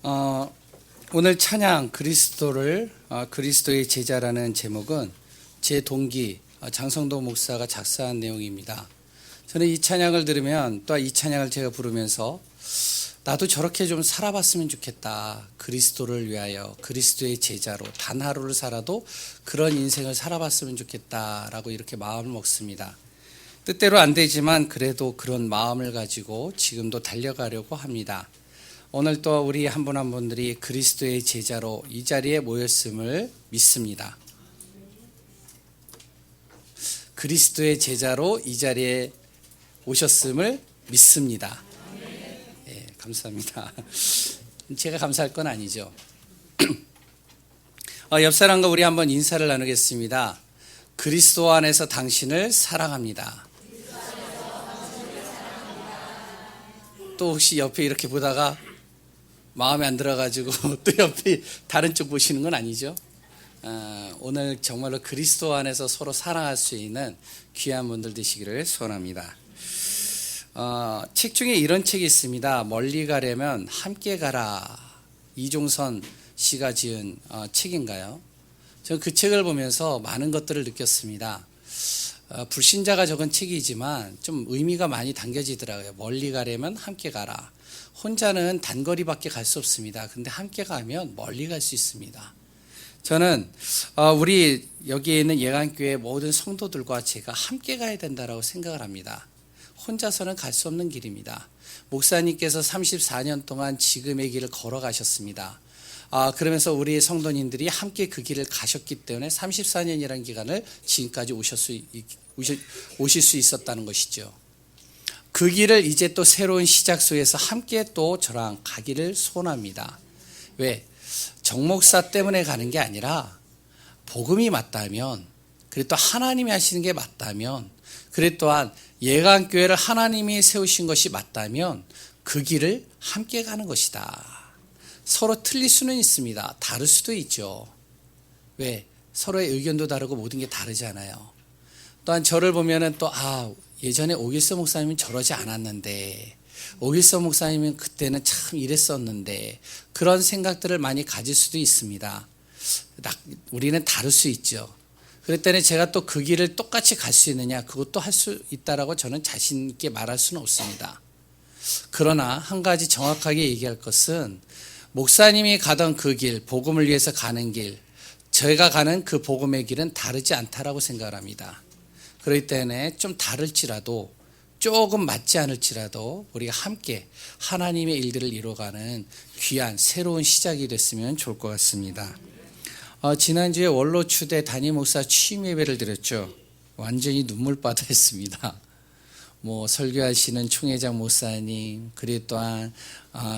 어, 오늘 찬양 그리스도의 제자라는 제목은 제 동기 장성도 목사가 작사한 내용입니다. 저는 이 찬양을 들으면 또 이 찬양을 제가 부르면서 나도 저렇게 좀 살아봤으면 좋겠다. 그리스도를 위하여 그리스도의 제자로 단 하루를 살아도 그런 인생을 살아봤으면 좋겠다라고 이렇게 마음을 먹습니다. 뜻대로 안 되지만 그래도 그런 마음을 가지고 지금도 달려가려고 합니다. 오늘 또 우리 한 분 한 분들이 그리스도의 제자로 이 자리에 모였음을 믿습니다. 그리스도의 제자로 이 자리에 오셨음을 믿습니다. 예, 감사합니다. 제가 감사할 건 아니죠. 옆 사람과 우리 한번 인사를 나누겠습니다. 그리스도 안에서 당신을 사랑합니다. 또 혹시 옆에 이렇게 보다가 마음에 안 들어가지고 또 옆에 다른 쪽 보시는 건 아니죠? 오늘 정말로 그리스도 안에서 서로 사랑할 수 있는 귀한 분들 되시기를 소원합니다. 책 중에 이런 책이 있습니다. 멀리 가려면 함께 가라. 이종선 씨가 지은 책인가요? 저는 그 책을 보면서 많은 것들을 느꼈습니다. 불신자가 적은 책이지만 좀 의미가 많이 담겨지더라고요. 멀리 가려면 함께 가라. 혼자는 단거리밖에 갈 수 없습니다. 근데 함께 가면 멀리 갈 수 있습니다. 저는 우리 여기에 있는 예강교회 모든 성도들과 제가 함께 가야 된다고 생각을 합니다. 혼자서는 갈 수 없는 길입니다. 목사님께서 34년 동안 지금의 길을 걸어가셨습니다. 그러면서 우리 성도님들이 함께 그 길을 가셨기 때문에 34년이라는 기간을 지금까지 오실 수 있었다는 것이죠. 그 길을 이제 또 새로운 시작 속에서 함께 또 저랑 가기를 소원합니다. 왜? 정목사 때문에 가는 게 아니라 복음이 맞다면, 그리고 또 하나님이 하시는 게 맞다면, 그리고 또한 예강교회를 하나님이 세우신 것이 맞다면 그 길을 함께 가는 것이다. 서로 틀릴 수는 있습니다. 다를 수도 있죠. 왜? 서로의 의견도 다르고 모든 게 다르잖아요. 또한 저를 보면은 또 예전에 오길서 목사님은 저러지 않았는데, 오길서 목사님은 그때는 참 이랬었는데, 그런 생각들을 많이 가질 수도 있습니다. 우리는 다를 수 있죠. 그랬더니 제가 또 그 길을 똑같이 갈 수 있느냐, 그것도 할 수 있다라고 저는 자신 있게 말할 수는 없습니다. 그러나 한 가지 정확하게 얘기할 것은 목사님이 가던 그 길, 복음을 위해서 가는 길, 저희가 가는 그 복음의 길은 다르지 않다라고 생각을 합니다. 그렇기 때문에 좀 다를지라도, 조금 맞지 않을지라도 우리가 함께 하나님의 일들을 이뤄가는 귀한 새로운 시작이 됐으면 좋을 것 같습니다. 지난주에 원로추대 담임 목사 취임 예배를 드렸죠. 완전히 눈물바다였습니다. 설교하시는 총회장 목사님, 그리고 또한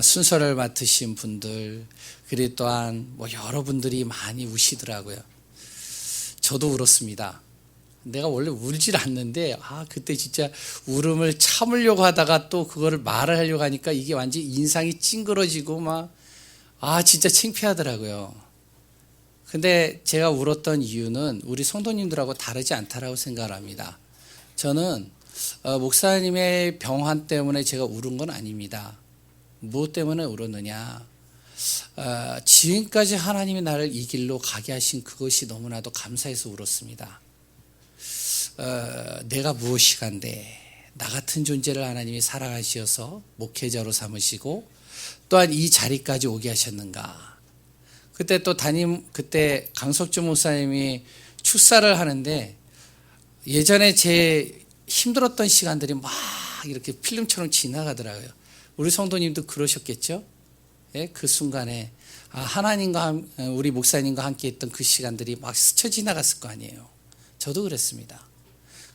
순서를 맡으신 분들, 그리고 또한 여러분들이 많이 우시더라고요. 저도 울었습니다. 내가 원래 울질 않는데 그때 진짜 울음을 참으려고 하다가 또 그거를 말을 하려고 하니까 이게 완전히 인상이 찡그러지고 진짜 창피하더라고요. 근데 제가 울었던 이유는 우리 성도님들하고 다르지 않다라고 생각을 합니다. 저는 목사님의 병환 때문에 제가 울은 건 아닙니다. 무엇 때문에 울었느냐? 지금까지 하나님이 나를 이 길로 가게 하신 그것이 너무나도 감사해서 울었습니다. 내가 무엇이간데 나 같은 존재를 하나님이 사랑하셔서 목회자로 삼으시고 또한 이 자리까지 오게 하셨는가. 그때 또 그때 강석주 목사님이 축사를 하는데 예전에 제 힘들었던 시간들이 막 이렇게 필름처럼 지나가더라고요. 우리 성도님도 그러셨겠죠? 예? 그 순간에 하나님과 우리 목사님과 함께 했던 그 시간들이 막 스쳐 지나갔을 거 아니에요. 저도 그랬습니다.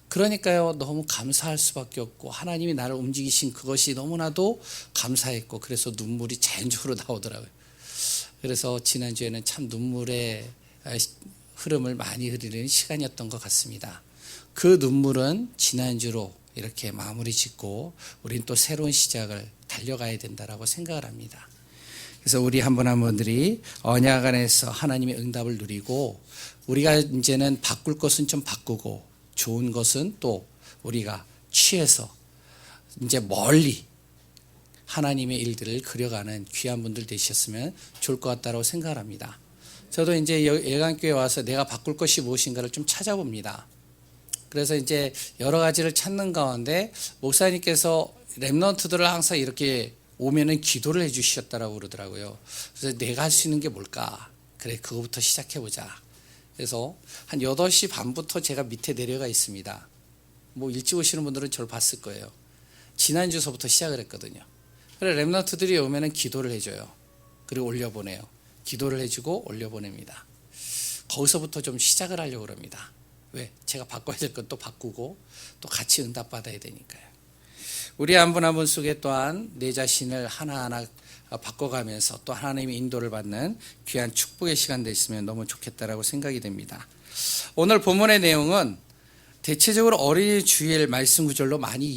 그러니까요, 너무 감사할 수밖에 없고 하나님이 나를 움직이신 그것이 너무나도 감사했고 그래서 눈물이 자연적으로 나오더라고요. 그래서 지난주에는 참 눈물의 흐름을 많이 흐리는 시간이었던 것 같습니다. 그 눈물은 지난주로 이렇게 마무리 짓고 우리는 또 새로운 시작을 달려가야 된다라고 생각을 합니다. 그래서 우리 한 분 한 분들이 언약 안에서 하나님의 응답을 누리고 우리가 이제는 바꿀 것은 좀 바꾸고 좋은 것은 또 우리가 취해서 이제 멀리 하나님의 일들을 그려가는 귀한 분들 되셨으면 좋을 것 같다고 생각을 합니다. 저도 이제 예강교회 와서 내가 바꿀 것이 무엇인가를 좀 찾아봅니다. 그래서 이제 여러 가지를 찾는 가운데 목사님께서 렘넌트들을 항상 이렇게 오면은 기도를 해주셨다라고 그러더라고요. 그래서 내가 할 수 있는 게 뭘까? 그래, 그거부터 시작해보자. 그래서 한 8시 반부터 제가 밑에 내려가 있습니다. 뭐 일찍 오시는 분들은 저를 봤을 거예요. 지난주서부터 시작을 했거든요. 그래, 렘넌트들이 오면은 기도를 해줘요. 그리고 올려보내요. 기도를 해주고 올려보냅니다. 거기서부터 좀 시작을 하려고 합니다. 왜? 제가 바꿔야 될 건 또 바꾸고 또 같이 응답받아야 되니까요. 우리 한 분 한 분 속에 또한 내 자신을 하나하나 바꿔가면서 또 하나님의 인도를 받는 귀한 축복의 시간 됐으면 너무 좋겠다라고 생각이 됩니다. 오늘 본문의 내용은 대체적으로 어린이 주일 말씀 구절로 많이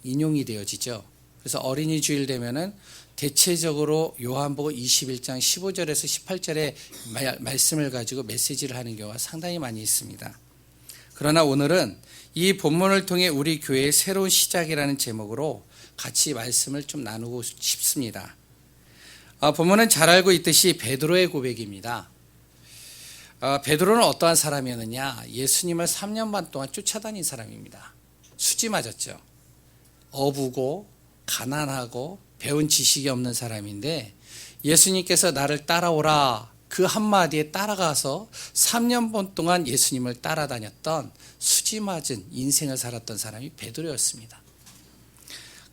인용이 되어지죠. 그래서 어린이 주일 되면은 대체적으로 요한복음 21장 15절에서 18절의 말씀을 가지고 메시지를 하는 경우가 상당히 많이 있습니다. 그러나 오늘은 이 본문을 통해 우리 교회의 새로운 시작이라는 제목으로 같이 말씀을 좀 나누고 싶습니다. 본문은 잘 알고 있듯이 베드로의 고백입니다. 베드로는 어떠한 사람이었느냐? 예수님을 3년 반 동안 쫓아다닌 사람입니다. 수지 맞았죠. 어부고 가난하고 배운 지식이 없는 사람인데 예수님께서 나를 따라오라 그 한마디에 따라가서 3년 반 동안 예수님을 따라다녔던 수지 맞은 인생을 살았던 사람이 베드로였습니다.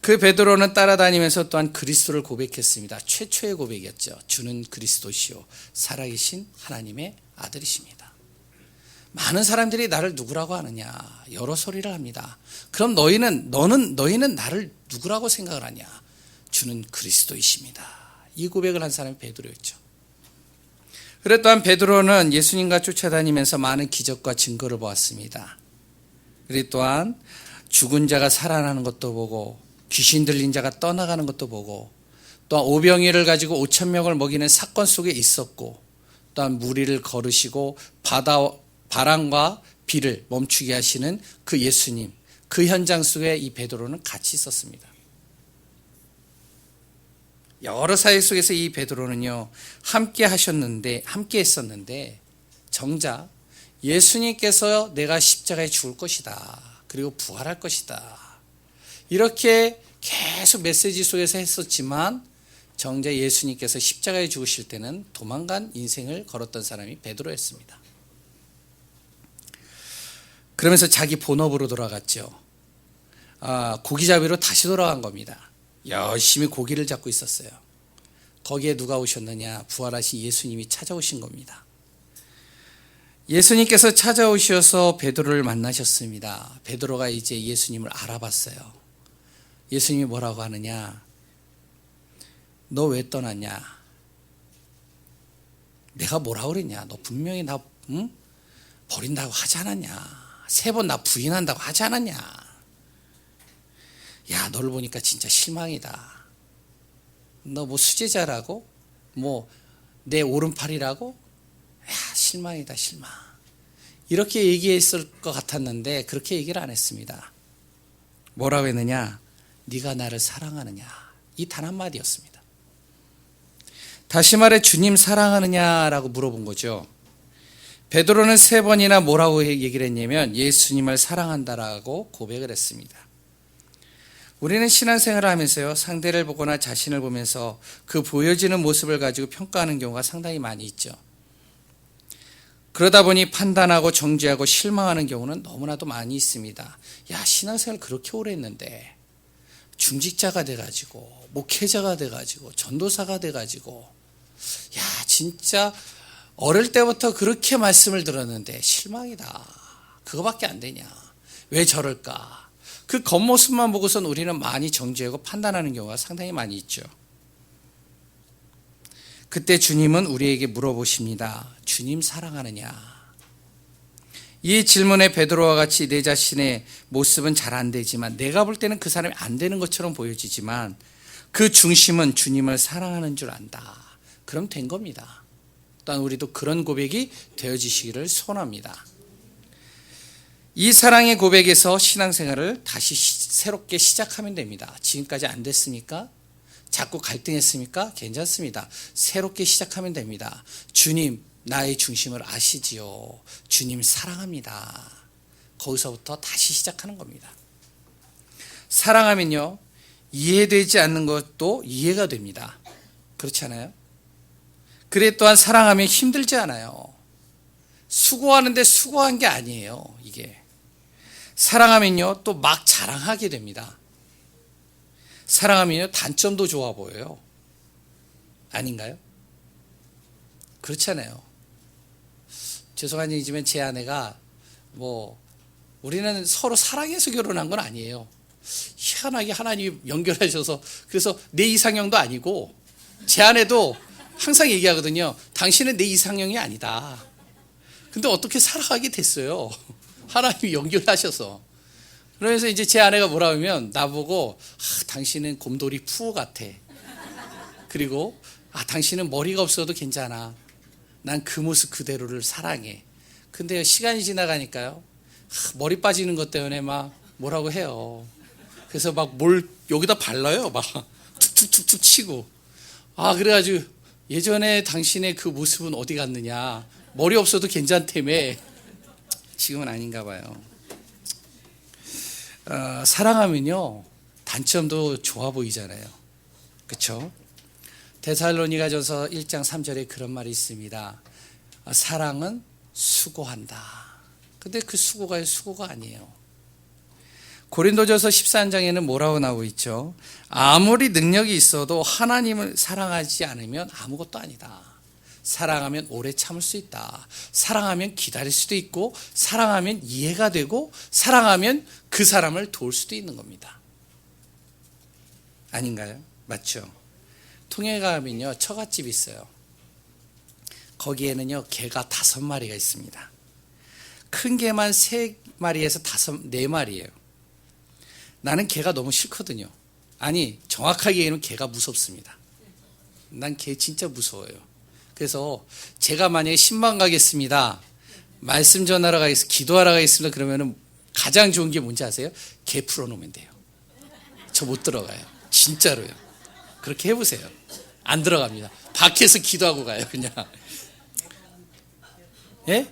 그 베드로는 따라다니면서 또한 그리스도를 고백했습니다. 최초의 고백이었죠. 주는 그리스도시요 살아계신 하나님의 아들이십니다. 많은 사람들이 나를 누구라고 하느냐? 여러 소리를 합니다. 그럼 너희는 나를 누구라고 생각을 하냐? 주는 그리스도이십니다. 이 고백을 한 사람이 베드로였죠. 그래 또한 베드로는 예수님과 쫓아다니면서 많은 기적과 증거를 보았습니다. 그리고 또한 죽은 자가 살아나는 것도 보고 귀신 들린 자가 떠나가는 것도 보고 또한 오병이를 가지고 5천 명을 먹이는 사건 속에 있었고 또한 무리를 걸으시고 바람과 비를 멈추게 하시는 그 예수님, 그 현장 속에 이 베드로는 같이 있었습니다. 여러 사역 속에서 이 베드로는요 함께 했었는데 정작 예수님께서 내가 십자가에 죽을 것이다 그리고 부활할 것이다 이렇게 계속 메시지 속에서 했었지만 정작 예수님께서 십자가에 죽으실 때는 도망간 인생을 걸었던 사람이 베드로였습니다. 그러면서 자기 본업으로 돌아갔죠. 고기잡이로 다시 돌아간 겁니다. 열심히 고기를 잡고 있었어요. 거기에 누가 오셨느냐? 부활하신 예수님이 찾아오신 겁니다. 예수님께서 찾아오셔서 베드로를 만나셨습니다. 베드로가 이제 예수님을 알아봤어요. 예수님이 뭐라고 하느냐? 너 왜 떠났냐? 내가 뭐라고 그랬냐? 너 분명히 나 버린다고 하지 않았냐? 3번 나 부인한다고 하지 않았냐? 야, 너를 보니까 진짜 실망이다. 너 뭐 수제자라고? 뭐 내 오른팔이라고? 야, 실망이다, 실망. 이렇게 얘기했을 것 같았는데 그렇게 얘기를 안 했습니다. 뭐라고 했느냐? 네가 나를 사랑하느냐? 이 단 한마디였습니다. 다시 말해 주님 사랑하느냐라고 물어본 거죠. 베드로는 3번이나 뭐라고 얘기를 했냐면 예수님을 사랑한다라고 고백을 했습니다. 우리는 신앙생활을 하면서요 상대를 보거나 자신을 보면서 그 보여지는 모습을 가지고 평가하는 경우가 상당히 많이 있죠. 그러다 보니 판단하고 정죄하고 실망하는 경우는 너무나도 많이 있습니다. 야, 신앙생활 그렇게 오래 했는데 중직자가 돼가지고 목회자가 돼가지고 전도사가 돼가지고 야, 진짜 어릴 때부터 그렇게 말씀을 들었는데 실망이다. 그거밖에 안 되냐? 왜 저럴까? 그 겉모습만 보고선 우리는 많이 정죄하고 판단하는 경우가 상당히 많이 있죠. 그때 주님은 우리에게 물어보십니다. 주님 사랑하느냐? 이 질문에 베드로와 같이 내 자신의 모습은 잘 안 되지만 내가 볼 때는 그 사람이 안 되는 것처럼 보여지지만 그 중심은 주님을 사랑하는 줄 안다. 그럼 된 겁니다. 또한 우리도 그런 고백이 되어지시기를 소원합니다. 이 사랑의 고백에서 신앙생활을 다시 새롭게 시작하면 됩니다. 지금까지 안 됐으니까 자꾸 갈등했습니까? 괜찮습니다. 새롭게 시작하면 됩니다. 주님, 나의 중심을 아시지요. 주님 사랑합니다. 거기서부터 다시 시작하는 겁니다. 사랑하면요, 이해되지 않는 것도 이해가 됩니다. 그렇지 않아요? 그래 또한 사랑하면 힘들지 않아요. 수고하는데 수고한 게 아니에요. 이게 사랑하면요 또 막 자랑하게 됩니다. 사랑하면요 단점도 좋아 보여요. 아닌가요? 그렇잖아요. 죄송한 얘기지만 제 아내가 우리는 서로 사랑해서 결혼한 건 아니에요. 희한하게 하나님이 연결하셔서, 그래서 내 이상형도 아니고, 제 아내도 항상 얘기하거든요. 당신은 내 이상형이 아니다. 근데 어떻게 살아가게 됐어요. 하나님이 연결하셔서. 그래서 이제 제 아내가 뭐라 하면 나보고, 당신은 곰돌이 푸어 같아. 그리고 당신은 머리가 없어도 괜찮아. 난 그 모습 그대로를 사랑해. 근데 시간이 지나가니까요, 머리 빠지는 것 때문에 막 뭐라고 해요. 그래서 막 여기다 발라요. 막 툭툭툭툭 치고. 그래가지고 예전에 당신의 그 모습은 어디 갔느냐. 머리 없어도 괜찮다며. 지금은 아닌가 봐요. 사랑하면요 단점도 좋아 보이잖아요. 그렇죠? 데살로니가전서 1장 3절에 그런 말이 있습니다. 사랑은 수고한다. 근데 그 수고가 아니에요. 고린도전서 13장에는 뭐라고 나오고 있죠? 아무리 능력이 있어도 하나님을 사랑하지 않으면 아무것도 아니다. 사랑하면 오래 참을 수 있다. 사랑하면 기다릴 수도 있고, 사랑하면 이해가 되고, 사랑하면 그 사람을 도울 수도 있는 겁니다. 아닌가요? 맞죠? 통영에 가면요 처갓집이 있어요. 거기에는요 개가 5마리가 있습니다. 큰 개만 3마리에서 4마리예요. 나는 개가 너무 싫거든요. 아니 정확하게 얘기하면 개가 무섭습니다. 난 개 진짜 무서워요. 그래서 제가 만약에 신방 가겠습니다, 말씀 전하러 가겠습니다, 기도하러 가겠습니다, 그러면은 가장 좋은 게 뭔지 아세요? 개 풀어놓으면 돼요. 저 못 들어가요. 진짜로요. 그렇게 해보세요. 안 들어갑니다. 밖에서 기도하고 가요 그냥. 예?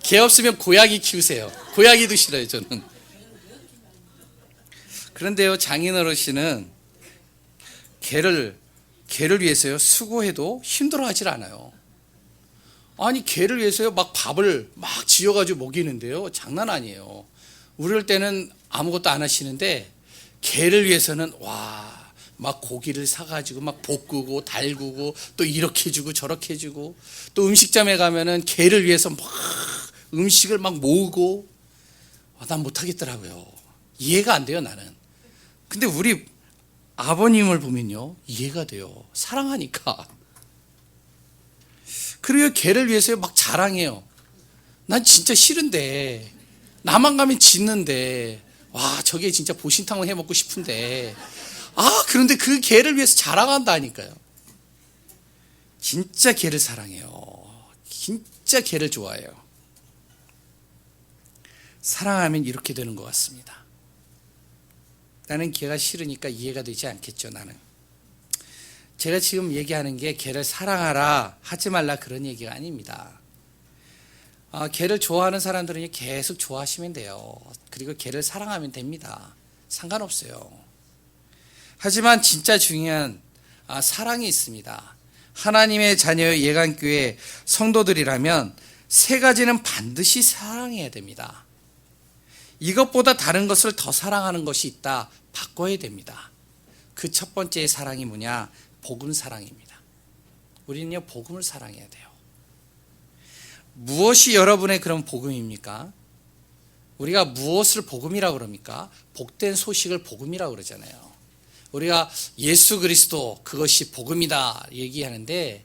개 없으면 고양이 키우세요. 고양이도 싫어요 저는. 그런데요 장인어르신은 개를 위해서요 수고해도 힘들어하질 않아요. 아니 개를 위해서요 막 밥을 막 지어가지고 먹이는데요 장난 아니에요. 우릴 때는 아무것도 안 하시는데 개를 위해서는 막 고기를 사가지고 막 볶고 달구고 또 이렇게 해주고 저렇게 해주고, 또 음식점에 가면은 개를 위해서 막 음식을 막 모으고. 난 못하겠더라고요. 이해가 안 돼요 나는. 근데 우리 아버님을 보면요 이해가 돼요. 사랑하니까. 그리고 개를 위해서 막 자랑해요. 난 진짜 싫은데, 나만 가면 짖는데, 저게 진짜 보신탕을 해먹고 싶은데, 그런데 그 개를 위해서 자랑한다니까요. 진짜 개를 사랑해요. 진짜 개를 좋아해요. 사랑하면 이렇게 되는 것 같습니다. 나는 개가 싫으니까 이해가 되지 않겠죠. 나는 제가 지금 얘기하는 게 개를 사랑하라 하지 말라 그런 얘기가 아닙니다. 개를 좋아하는 사람들은 계속 좋아하시면 돼요. 그리고 개를 사랑하면 됩니다. 상관없어요. 하지만 진짜 중요한 사랑이 있습니다. 하나님의 자녀의 예강교회 성도들이라면 3가지는 반드시 사랑해야 됩니다. 이것보다 다른 것을 더 사랑하는 것이 있다, 바꿔야 됩니다. 그 첫 번째의 사랑이 뭐냐? 복음 사랑입니다. 우리는요 복음을 사랑해야 돼요. 무엇이 여러분의 그런 복음입니까? 우리가 무엇을 복음이라고 그럽니까? 복된 소식을 복음이라고 그러잖아요. 우리가 예수 그리스도 그것이 복음이다 얘기하는데,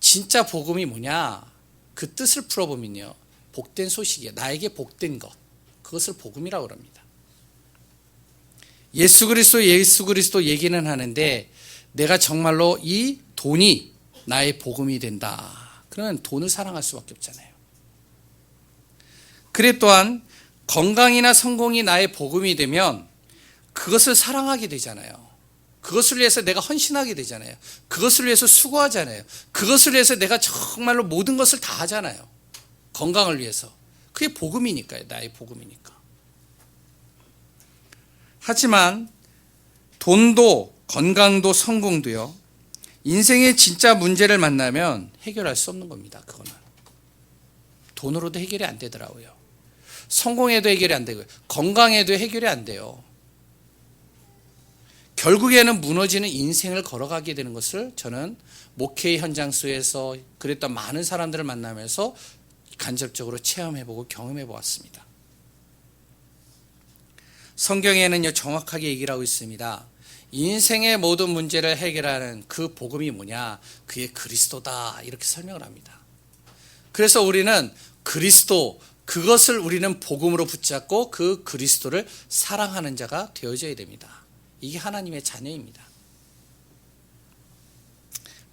진짜 복음이 뭐냐? 그 뜻을 풀어보면요 복된 소식이에요. 나에게 복된 것, 그것을 복음이라고 합니다. 예수 그리스도 얘기는 하는데, 내가 정말로 이 돈이 나의 복음이 된다, 그러면 돈을 사랑할 수밖에 없잖아요. 그래 또한 건강이나 성공이 나의 복음이 되면 그것을 사랑하게 되잖아요. 그것을 위해서 내가 헌신하게 되잖아요. 그것을 위해서 수고하잖아요. 그것을 위해서 내가 정말로 모든 것을 다 하잖아요. 건강을 위해서. 그게 복음이니까요. 나의 복음이니까. 하지만 돈도 건강도 성공도요, 인생의 진짜 문제를 만나면 해결할 수 없는 겁니다. 그거는 돈으로도 해결이 안 되더라고요. 성공에도 해결이 안 되고요, 건강에도 해결이 안 돼요. 결국에는 무너지는 인생을 걸어가게 되는 것을 저는 목회 현장 속에서 그랬던 많은 사람들을 만나면서 간접적으로 체험해보고 경험해보았습니다. 성경에는요, 정확하게 얘기를 하고 있습니다. 인생의 모든 문제를 해결하는 그 복음이 뭐냐? 그게 그리스도다. 이렇게 설명을 합니다. 그래서 우리는 그리스도, 그것을 우리는 복음으로 붙잡고 그 그리스도를 사랑하는 자가 되어져야 됩니다. 이게 하나님의 자녀입니다.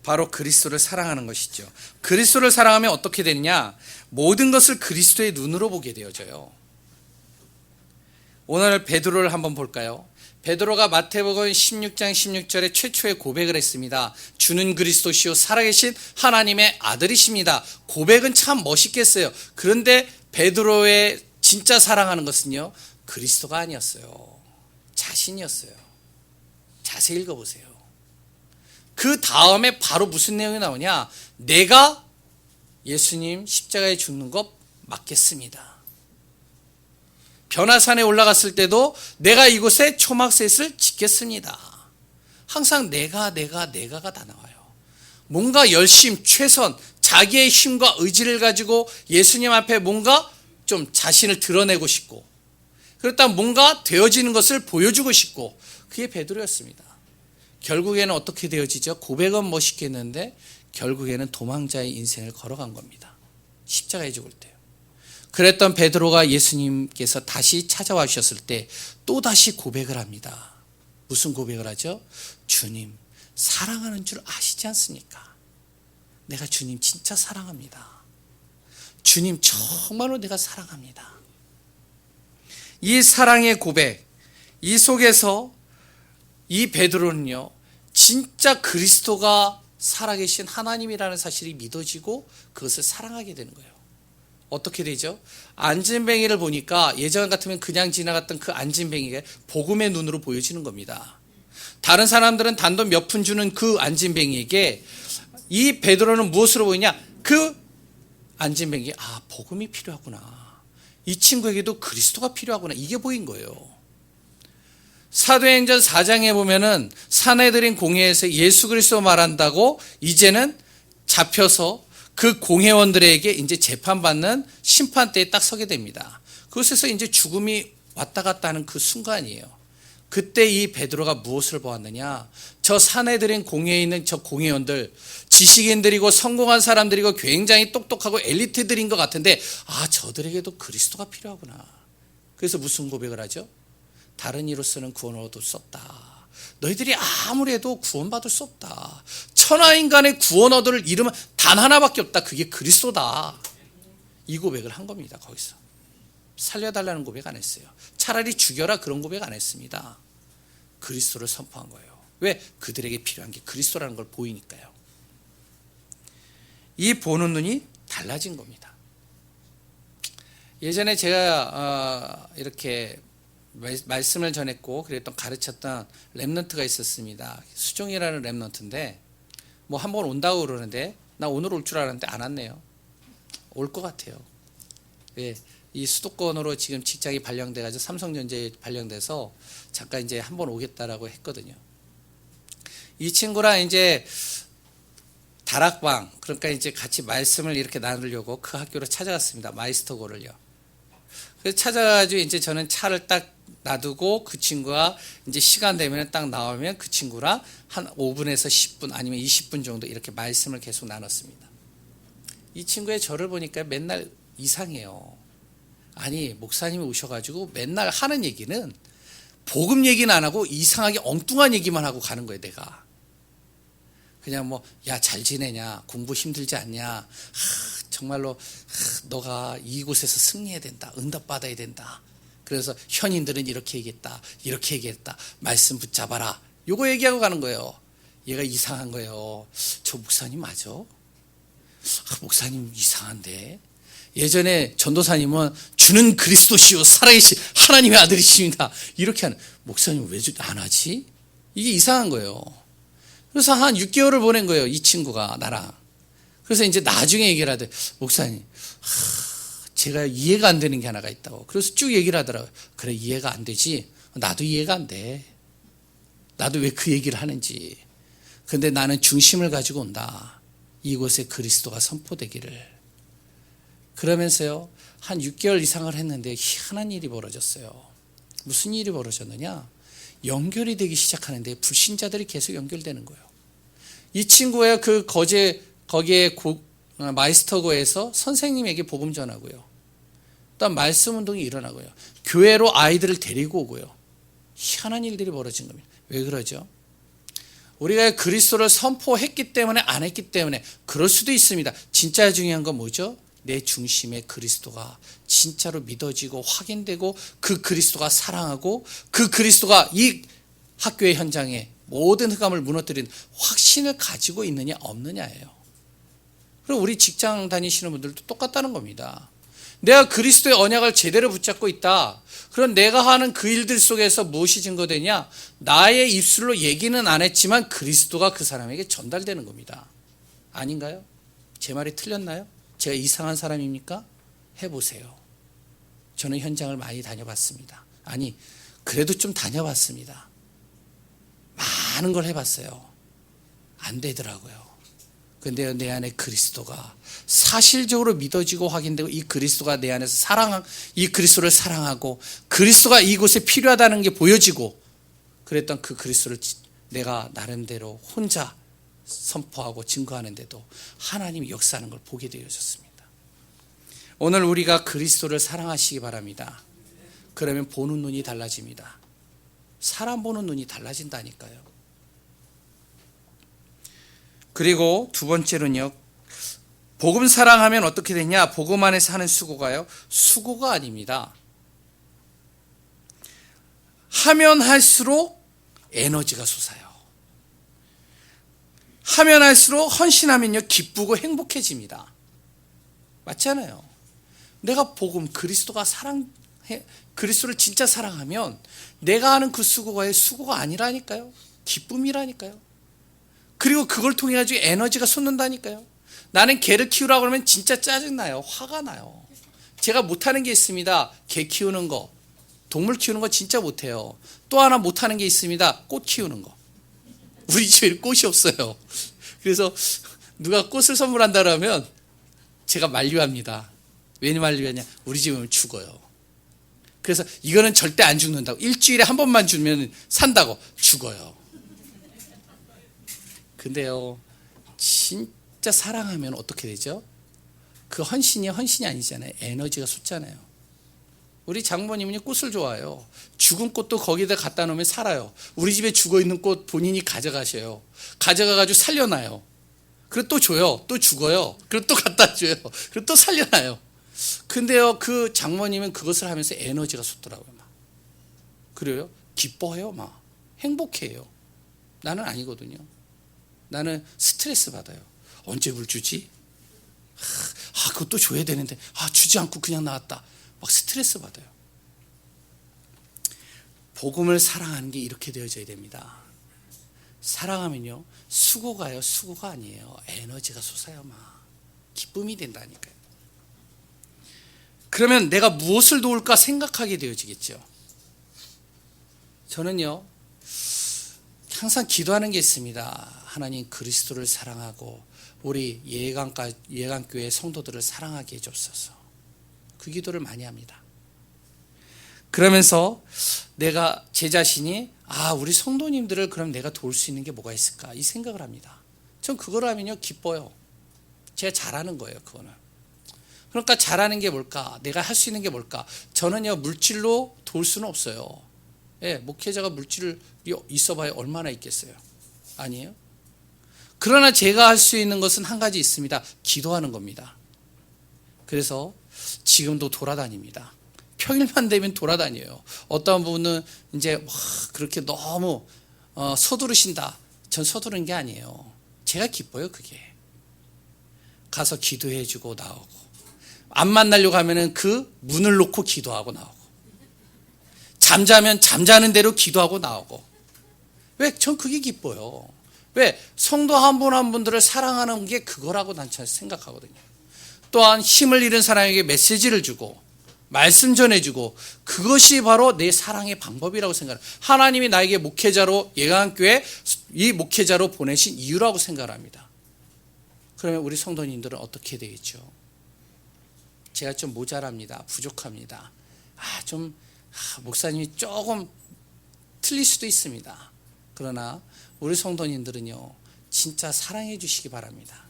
바로 그리스도를 사랑하는 것이죠. 그리스도를 사랑하면 어떻게 되느냐? 모든 것을 그리스도의 눈으로 보게 되어져요. 오늘 베드로를 한번 볼까요? 베드로가 마태복음 16장 16절에 최초의 고백을 했습니다. 주는 그리스도시요 살아계신 하나님의 아들이십니다. 고백은 참 멋있겠어요. 그런데 베드로의 진짜 사랑하는 것은요, 그리스도가 아니었어요. 자신이었어요. 자세히 읽어보세요. 그 다음에 바로 무슨 내용이 나오냐? 내가 예수님 십자가에 죽는 것 맞겠습니다. 변화산에 올라갔을 때도 내가 이곳에 초막셋을 짓겠습니다. 항상 내가가 다 나와요. 뭔가 열심, 최선, 자기의 힘과 의지를 가지고 예수님 앞에 뭔가 좀 자신을 드러내고 싶고, 그렇다 뭔가 되어지는 것을 보여주고 싶고, 그게 베드로였습니다. 결국에는 어떻게 되어지죠? 고백은 멋있게 했는데 결국에는 도망자의 인생을 걸어간 겁니다. 십자가에 죽을 때요. 그랬던 베드로가 예수님께서 다시 찾아와 주셨을 때 또다시 고백을 합니다. 무슨 고백을 하죠? 주님, 사랑하는 줄 아시지 않습니까? 내가 주님 진짜 사랑합니다. 주님 정말로 내가 사랑합니다. 이 사랑의 고백, 이 속에서 이 베드로는요, 진짜 그리스도가 살아계신 하나님이라는 사실이 믿어지고 그것을 사랑하게 되는 거예요. 어떻게 되죠? 안진뱅이를 보니까 예전 같으면 그냥 지나갔던 그 안진뱅이가 복음의 눈으로 보여지는 겁니다. 다른 사람들은 단돈 몇 푼 주는 그 안진뱅이에게 이 베드로는 무엇으로 보이냐? 그 안진뱅이, 아, 복음이 필요하구나. 이 친구에게도 그리스도가 필요하구나. 이게 보인 거예요. 사도행전 4장에 보면은 사내들인 공회에서 예수 그리스도 말한다고 이제는 잡혀서 그 공회원들에게 이제 재판받는 심판대에 딱 서게 됩니다. 그곳에서 이제 죽음이 왔다 갔다 하는 그 순간이에요. 그때 이 베드로가 무엇을 보았느냐? 저 사내들인 공회에 있는 저 공회원들, 지식인들이고 성공한 사람들이고 굉장히 똑똑하고 엘리트들인 것 같은데, 아, 저들에게도 그리스도가 필요하구나. 그래서 무슨 고백을 하죠? 다른 이로서는 구원을 얻을 수 없다. 너희들이 아무리 해도 구원받을 수 없다. 천하인간의 구원 얻을 이름은 단 하나밖에 없다. 그게 그리스도다. 이 고백을 한 겁니다. 거기서 살려달라는 고백 안 했어요. 차라리 죽여라 그런 고백 안 했습니다. 그리스도를 선포한 거예요. 왜? 그들에게 필요한 게 그리스도라는 걸 보이니까요. 이 보는 눈이 달라진 겁니다. 예전에 제가 이렇게 말씀을 전했고 그랬던 가르쳤던 랩넌트가 있었습니다. 수종이라는 랩넌트인데 뭐 한번 온다고 그러는데 나 오늘 올 줄 알았는데 안 왔네요. 올 것 같아요. 예, 이 수도권으로 지금 직장이 발령돼가지고 삼성전자에 발령돼서 잠깐 이제 한번 오겠다라고 했거든요. 이 친구랑 이제 다락방, 그러니까 이제 같이 말씀을 이렇게 나누려고 그 학교로 찾아갔습니다. 마이스터고를요. 그래서 찾아가지고 이제 저는 차를 딱 놔두고 그 친구가 이제 시간 되면 딱 나오면 그 친구랑 한 5분에서 10분 아니면 20분 정도 이렇게 말씀을 계속 나눴습니다. 이 친구의 저를 보니까 맨날 이상해요. 아니, 목사님이 오셔가지고 맨날 하는 얘기는 복음 얘기는 안 하고 이상하게 엉뚱한 얘기만 하고 가는 거예요. 내가 그냥 뭐, 야, 잘 지내냐, 공부 힘들지 않냐, 정말로 너가 이곳에서 승리해야 된다, 응답 받아야 된다. 그래서 현인들은 이렇게 얘기했다, 이렇게 얘기했다, 말씀 붙잡아라. 요거 얘기하고 가는 거예요. 얘가 이상한 거예요. 저 목사님 맞아? 목사님 이상한데. 예전에 전도사님은 주는 그리스도시요 살아계신 하나님의 아들이십니다. 이렇게 하는 목사님 왜 안 하지? 이게 이상한 거예요. 그래서 한 6개월을 보낸 거예요. 이 친구가 나랑. 그래서 이제 나중에 얘기를 하더라고요. 목사님, 제가 이해가 안 되는 게 하나가 있다고. 그래서 쭉 얘기를 하더라고요. 그래, 이해가 안 되지. 나도 이해가 안 돼. 나도 왜 그 얘기를 하는지. 근데 나는 중심을 가지고 온다. 이곳에 그리스도가 선포되기를. 그러면서요, 한 6개월 이상을 했는데 희한한 일이 벌어졌어요. 무슨 일이 벌어졌느냐? 연결이 되기 시작하는데 불신자들이 계속 연결되는 거예요. 이 친구의 그 거기에 마이스터고에서 선생님에게 복음 전하고요. 또 말씀 운동이 일어나고요. 교회로 아이들을 데리고 오고요. 희한한 일들이 벌어진 겁니다. 왜 그러죠? 우리가 그리스도를 선포했기 때문에 안 했기 때문에 그럴 수도 있습니다. 진짜 중요한 건 뭐죠? 내 중심에 그리스도가 진짜로 믿어지고 확인되고 그 그리스도가 사랑하고 그 그리스도가 이 학교의 현장에 모든 흑암을 무너뜨리는 확신을 가지고 있느냐 없느냐예요. 그리고 우리 직장 다니시는 분들도 똑같다는 겁니다. 내가 그리스도의 언약을 제대로 붙잡고 있다. 그럼 내가 하는 그 일들 속에서 무엇이 증거되냐? 나의 입술로 얘기는 안 했지만 그리스도가 그 사람에게 전달되는 겁니다. 아닌가요? 제 말이 틀렸나요? 제가 이상한 사람입니까? 해보세요. 저는 현장을 많이 다녀봤습니다. 아니, 그래도 좀 다녀봤습니다. 많은 걸 해봤어요. 안 되더라고요. 근데 내 안에 그리스도가 사실적으로 믿어지고 확인되고 이 그리스도가 내 안에서 이 그리스도를 사랑하고 그리스도가 이곳에 필요하다는 게 보여지고 그랬던 그 그리스도를 내가 나름대로 혼자 선포하고 증거하는데도 하나님이 역사하는 걸 보게 되어졌습니다. 오늘 우리가 그리스도를 사랑하시기 바랍니다. 그러면 보는 눈이 달라집니다. 사람 보는 눈이 달라진다니까요. 그리고 두 번째로는요. 복음 사랑하면 어떻게 되냐? 복음 안에서 하는 수고가요. 수고가 아닙니다. 하면 할수록 에너지가 솟아요. 하면 할수록 헌신하면요 기쁘고 행복해집니다. 맞잖아요. 내가 복음 그리스도를 진짜 사랑하면 내가 하는 그 수고가 수고가 아니라니까요. 기쁨이라니까요. 그리고 그걸 통해 가지고 에너지가 솟는다니까요. 나는 개를 키우라고 그러면 진짜 짜증나요. 화가 나요. 제가 못하는 게 있습니다. 개 키우는 거, 동물 키우는 거 진짜 못해요. 또 하나 못하는 게 있습니다. 꽃 키우는 거. 우리 집에 꽃이 없어요. 그래서 누가 꽃을 선물한다 그러면 제가 만류합니다. 왜 만류하냐? 우리 집에 오면 죽어요. 그래서 이거는 절대 안 죽는다고. 일주일에 한 번만 주면 산다고. 죽어요. 근데요, 진짜 사랑하면 어떻게 되죠? 그 헌신이 아니잖아요. 에너지가 솟잖아요. 우리 장모님은 꽃을 좋아해요. 죽은 꽃도 거기다 갖다 놓으면 살아요. 우리 집에 죽어있는 꽃 본인이 가져가셔요. 가져가가지고 살려놔요. 그리고 또 줘요. 또 죽어요. 그리고 또 갖다 줘요. 그리고 또 살려놔요. 근데요, 그 장모님은 그것을 하면서 에너지가 솟더라고요. 막. 그래요? 기뻐해요. 막. 행복해요. 나는 아니거든요. 나는 스트레스 받아요. 언제 물 주지? 그것도 줘야 되는데 주지 않고 그냥 나왔다. 막 스트레스 받아요. 복음을 사랑하는 게 이렇게 되어져야 됩니다. 사랑하면요 수고가요 수고가 아니에요. 에너지가 솟아요. 막 기쁨이 된다니까요. 그러면 내가 무엇을 도울까 생각하게 되어지겠죠. 저는요 항상 기도하는 게 있습니다. 하나님 그리스도를 사랑하고 우리 예강교회 성도들을 사랑하게 해주옵소서. 그 기도를 많이 합니다. 그러면서 내가 제 자신이 우리 성도님들을 그럼 내가 도울 수 있는 게 뭐가 있을까 이 생각을 합니다. 전 그걸 하면요 기뻐요. 제가 잘하는 거예요. 그거는. 그러니까 잘하는 게 뭘까? 내가 할 수 있는 게 뭘까? 저는요 물질로 도울 수는 없어요. 목회자가 물질이 있어봐야 얼마나 있겠어요? 아니에요? 그러나 제가 할 수 있는 것은 한 가지 있습니다. 기도하는 겁니다. 그래서 지금도 돌아다닙니다. 평일만 되면 돌아다녀요. 어떤 분은 이제 그렇게 너무 서두르신다. 전 서두르는 게 아니에요. 제가 기뻐요, 그게. 가서 기도해주고 나오고, 안 만나려고 하면은 그 문을 놓고 기도하고 나오고, 잠자면 잠자는 대로 기도하고 나오고. 왜? 전 그게 기뻐요. 왜? 성도 한 분 한 분들을 사랑하는 게 그거라고 난 생각하거든요. 또한 힘을 잃은 사람에게 메시지를 주고 말씀 전해주고, 그것이 바로 내 사랑의 방법이라고 생각해요. 하나님이 나에게 목회자로, 예강교회 이 목회자로 보내신 이유라고 생각을 합니다. 그러면 우리 성도님들은 어떻게 되겠죠? 제가 좀 모자랍니다. 부족합니다. 목사님이 조금 틀릴 수도 있습니다. 그러나 우리 성도님들은요, 진짜 사랑해 주시기 바랍니다.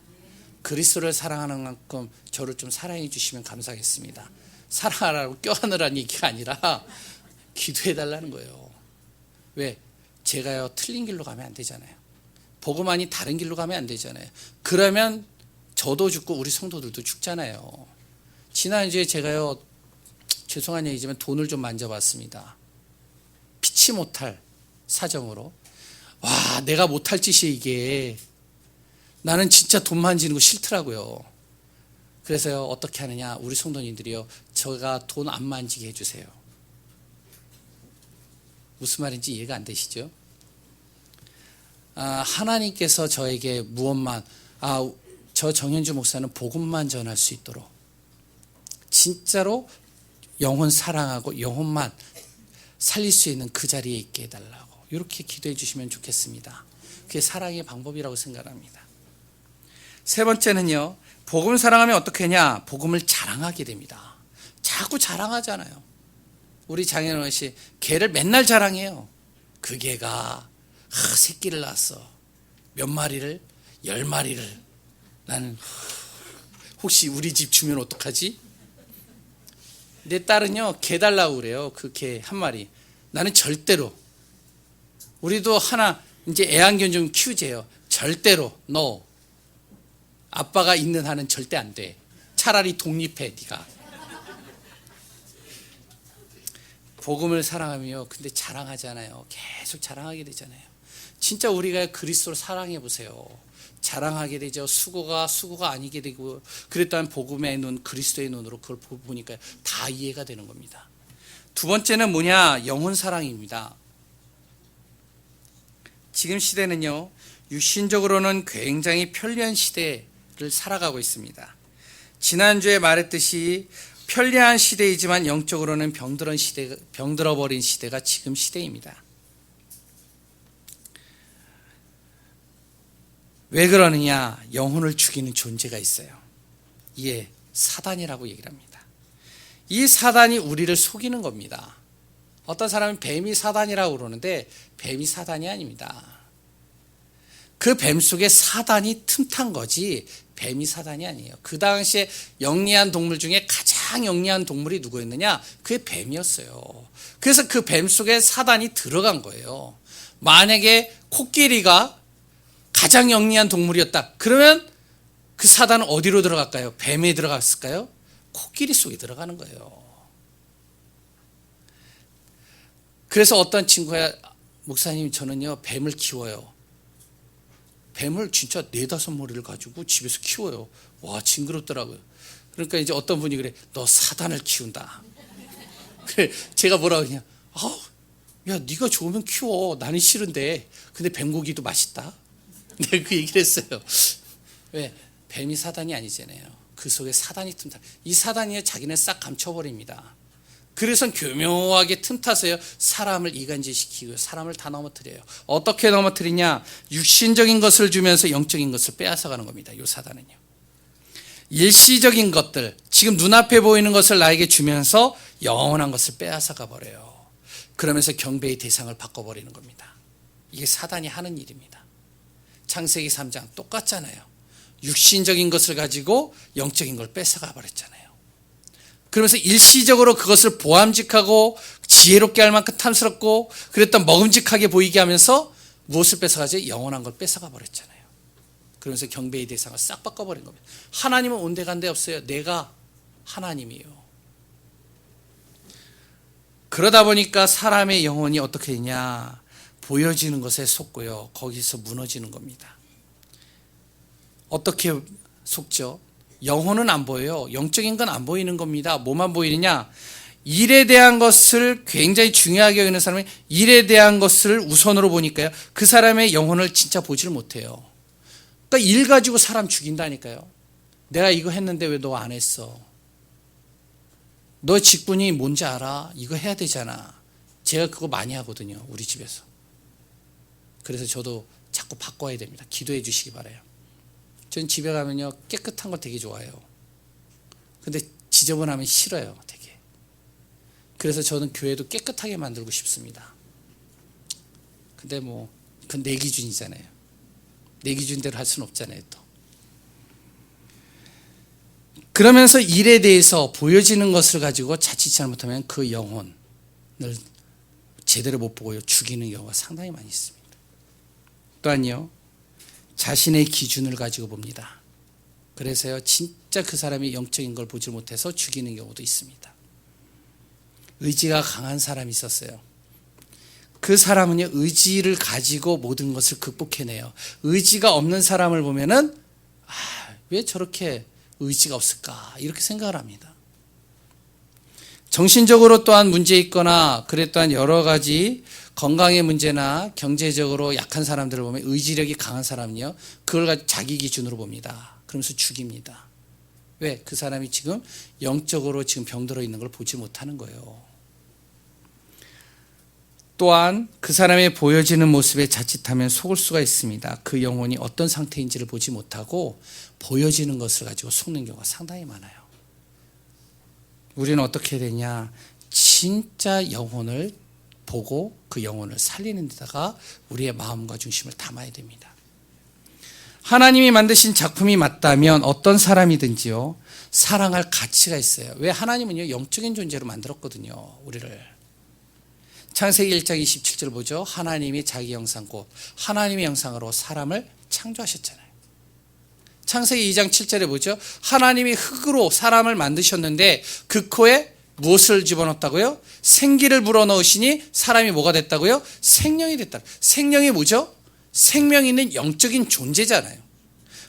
그리스도를 사랑하는 만큼 저를 좀 사랑해 주시면 감사하겠습니다. 사랑하라고 껴안으라는 얘기가 아니라 기도해 달라는 거예요. 왜? 제가요, 틀린 길로 가면 안 되잖아요. 복음만이 다른 길로 가면 안 되잖아요. 그러면 저도 죽고 우리 성도들도 죽잖아요. 지난주에 제가요, 죄송한 얘기지만 돈을 좀 만져봤습니다. 피치 못할 사정으로. 와, 내가 못할 짓이 이게. 나는 진짜 돈 만지는 거 싫더라고요. 그래서요, 어떻게 하느냐, 우리 성도님들이요, 제가 돈 안 만지게 해주세요. 무슨 말인지 이해가 안 되시죠? 하나님께서 저에게 무엇만, 저 정현주 목사는 복음만 전할 수 있도록 진짜로 영혼 사랑하고 영혼만 살릴 수 있는 그 자리에 있게 해달라고, 이렇게 기도해 주시면 좋겠습니다. 그게 사랑의 방법이라고 생각합니다. 세 번째는요, 복음 사랑하면 어떻게 하냐? 복음을 자랑하게 됩니다. 자꾸 자랑하잖아요. 우리 장현원 씨, 개를 맨날 자랑해요. 그 개가 새끼를 낳았어. 몇 마리를? 10마리를. 나는 혹시 우리 집 주면 어떡하지? 내 딸은요, 개 달라고 그래요. 그 개 한 마리. 나는 절대로. 우리도 하나 이제 애완견 좀 키우재요. 절대로 no. 아빠가 있는 한은 절대 안 돼. 차라리 독립해, 네가. 복음을 사랑하며 근데 자랑하잖아요. 계속 자랑하게 되잖아요. 진짜 우리가 그리스도를 사랑해 보세요. 자랑하게 되죠. 수고가 아니게 되고, 그랬다면 복음의 눈, 그리스도의 눈으로 그걸 보니까 다 이해가 되는 겁니다. 두 번째는 뭐냐? 영혼 사랑입니다. 지금 시대는요, 육신적으로는 굉장히 편리한 시대를 살아가고 있습니다. 지난주에 말했듯이 편리한 시대이지만 영적으로는 병들어버린 시대가 지금 시대입니다. 왜 그러느냐? 영혼을 죽이는 존재가 있어요. 이게 사단이라고 얘기를 합니다. 이 사단이 우리를 속이는 겁니다. 어떤 사람은 뱀이 사단이라고 그러는데 뱀이 사단이 아닙니다. 그 뱀 속에 사단이 틈탄 거지 뱀이 사단이 아니에요. 그 당시에 영리한 동물 중에 가장 영리한 동물이 누구였느냐? 그게 뱀이었어요. 그래서 그 뱀 속에 사단이 들어간 거예요. 만약에 코끼리가 가장 영리한 동물이었다. 그러면 그 사단은 어디로 들어갈까요? 뱀에 들어갔을까요? 코끼리 속에 들어가는 거예요. 그래서 어떤 친구야, 목사님 저는요 뱀을 키워요. 뱀을 진짜 4-5마리를 가지고 집에서 키워요. 와, 징그럽더라고요. 그러니까 이제 어떤 분이 그래, 너 사단을 키운다. 그래, 제가 뭐라고 그냥, 야, 네가 좋으면 키워. 나는 싫은데. 근데 뱀고기도 맛있다. 내가 그 얘기를 했어요. 왜? 뱀이 사단이 아니잖아요. 그 속에 사단이 틈타. 이 사단이 자기는 싹 감춰버립니다. 그래서 교묘하게 틈타서요, 사람을 이간질시키고 사람을 다 넘어뜨려요. 어떻게 넘어뜨리냐? 육신적인 것을 주면서 영적인 것을 빼앗아가는 겁니다. 이 사단은요. 일시적인 것들, 지금 눈앞에 보이는 것을 나에게 주면서 영원한 것을 빼앗아가 버려요. 그러면서 경배의 대상을 바꿔버리는 겁니다. 이게 사단이 하는 일입니다. 창세기 3장 똑같잖아요. 육신적인 것을 가지고 영적인 걸 뺏어가 버렸잖아요. 그러면서 일시적으로 그것을 보암직하고 지혜롭게 할 만큼 탐스럽고 그랬던 먹음직하게 보이게 하면서 무엇을 뺏어가죠? 영원한 걸 뺏어가 버렸잖아요. 그러면서 경배의 대상을 싹 바꿔버린 겁니다. 하나님은 온데간데 없어요. 내가 하나님이에요. 그러다 보니까 사람의 영혼이 어떻게 되냐? 보여지는 것에 속고요. 거기서 무너지는 겁니다. 어떻게 속죠? 영혼은 안 보여요. 영적인 건 안 보이는 겁니다. 뭐만 보이느냐? 일에 대한 것을 굉장히 중요하게 여기는 사람이 일에 대한 것을 우선으로 보니까요. 그 사람의 영혼을 진짜 보지를 못해요. 그러니까 일 가지고 사람 죽인다니까요. 내가 이거 했는데 왜 너 안 했어? 너 직분이 뭔지 알아? 이거 해야 되잖아. 제가 그거 많이 하거든요. 우리 집에서. 그래서 저도 자꾸 바꿔야 됩니다. 기도해 주시기 바라요. 전 집에 가면요. 깨끗한 거 되게 좋아해요. 근데 지저분하면 싫어요. 되게. 그래서 저는 교회도 깨끗하게 만들고 싶습니다. 근데 뭐 그건 내 기준이잖아요. 내 기준대로 할 수는 없잖아요. 또. 그러면서 일에 대해서 보여지는 것을 가지고 자칫 잘못하면 그 영혼을 제대로 못 보고 죽이는 경우가 상당히 많이 있습니다. 또한요. 자신의 기준을 가지고 봅니다. 그래서요. 진짜 그 사람이 영적인 걸 보지 못해서 죽이는 경우도 있습니다. 의지가 강한 사람이 있었어요. 그 사람은요. 의지를 가지고 모든 것을 극복해내요. 의지가 없는 사람을 보면은 왜 저렇게 의지가 없을까 이렇게 생각을 합니다. 정신적으로 또한 문제 있거나 그래 또한 여러 가지 건강의 문제나 경제적으로 약한 사람들을 보면 의지력이 강한 사람은요. 그걸 가지고 자기 기준으로 봅니다. 그러면서 죽입니다. 왜? 그 사람이 지금 영적으로 지금 병들어 있는 걸 보지 못하는 거예요. 또한 그 사람의 보여지는 모습에 자칫하면 속을 수가 있습니다. 그 영혼이 어떤 상태인지를 보지 못하고 보여지는 것을 가지고 속는 경우가 상당히 많아요. 우리는 어떻게 해야 되냐? 진짜 영혼을 보고 그 영혼을 살리는 데다가 우리의 마음과 중심을 담아야 됩니다. 하나님이 만드신 작품이 맞다면 어떤 사람이든지요. 사랑할 가치가 있어요. 왜? 하나님은요. 영적인 존재로 만들었거든요. 우리를. 창세기 1장 27절 보죠. 하나님이 자기 형상 곧 하나님의 형상으로 사람을 창조하셨잖아요. 창세기 2장 7절에 보죠. 하나님이 흙으로 사람을 만드셨는데 그 코에 무엇을 집어넣었다고요? 생기를 불어넣으시니 사람이 뭐가 됐다고요? 생명이 됐다. 생명이 뭐죠? 생명 있는 영적인 존재잖아요.